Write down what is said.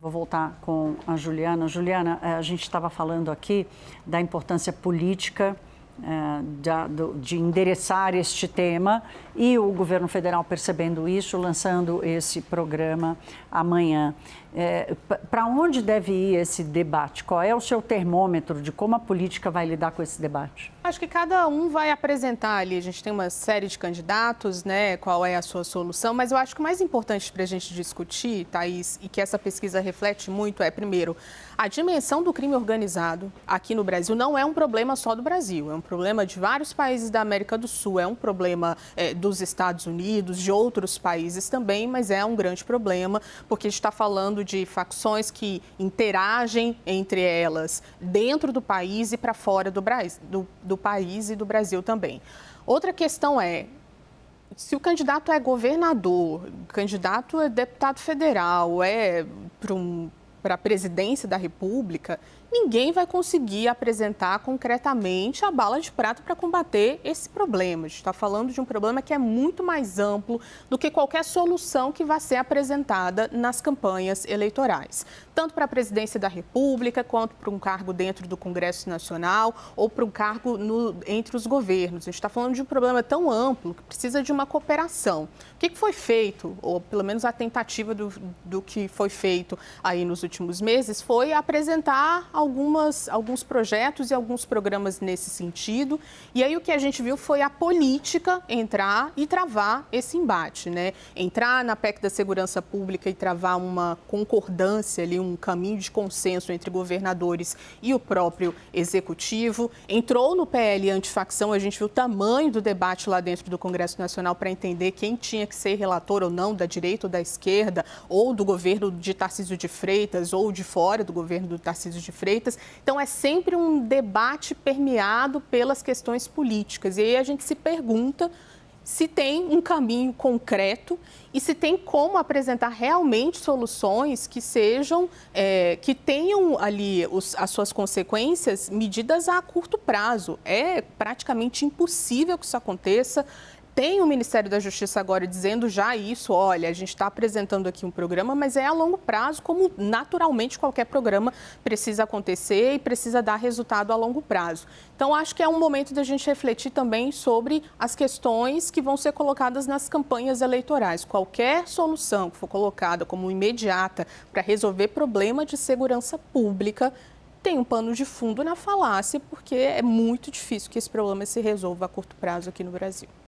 Vou voltar com a Juliana. Juliana, a gente estava falando aqui da importância política de endereçar este tema e o governo federal percebendo isso, lançando esse programa amanhã. Para onde deve ir esse debate? Qual é o seu termômetro de como a política vai lidar com esse debate? Acho que cada um vai apresentar ali, a gente tem uma série de candidatos, né, qual é a sua solução, mas eu acho que o mais importante para a gente discutir, Thaís, e que essa pesquisa reflete muito é, primeiro, a dimensão do crime organizado aqui no Brasil não é um problema só do Brasil, é um problema de vários países da América do Sul, é um problema dos Estados Unidos, de outros países também, mas é um grande problema, porque a gente está falando de facções que interagem entre elas dentro do país e para fora do país e do Brasil também. Outra questão é, se o candidato é governador, o candidato é deputado federal, para a presidência da República, ninguém vai conseguir apresentar concretamente a bala de prata para combater esse problema. A gente está falando de um problema que é muito mais amplo do que qualquer solução que vai ser apresentada nas campanhas eleitorais. Tanto para a presidência da República, quanto para um cargo dentro do Congresso Nacional ou para um cargo entre os governos. A gente está falando de um problema tão amplo que precisa de uma cooperação. O que foi feito, ou pelo menos a tentativa do que foi feito aí nos últimos meses, foi apresentar alguns projetos e alguns programas nesse sentido. E aí o que a gente viu foi a política entrar e travar esse embate, né? Entrar na PEC da Segurança Pública e travar uma concordância ali, um caminho de consenso entre governadores e o próprio executivo. Entrou no PL antifacção, a gente viu o tamanho do debate lá dentro do Congresso Nacional para entender quem tinha que ser relator ou não, da direita ou da esquerda, ou do governo de Tarcísio de Freitas, ou de fora do governo do Tarcísio de Freitas. Então, é sempre um debate permeado pelas questões políticas. E aí a gente se pergunta se tem um caminho concreto e se tem como apresentar realmente soluções que sejam, que tenham ali as suas consequências medidas a curto prazo. É praticamente impossível que isso aconteça. Tem o Ministério da Justiça agora dizendo já isso, olha, a gente está apresentando aqui um programa, mas é a longo prazo, como naturalmente qualquer programa precisa acontecer e precisa dar resultado a longo prazo. Então, acho que é um momento da gente refletir também sobre as questões que vão ser colocadas nas campanhas eleitorais. Qualquer solução que for colocada como imediata para resolver problema de segurança pública tem um pano de fundo na falácia, porque é muito difícil que esse problema se resolva a curto prazo aqui no Brasil.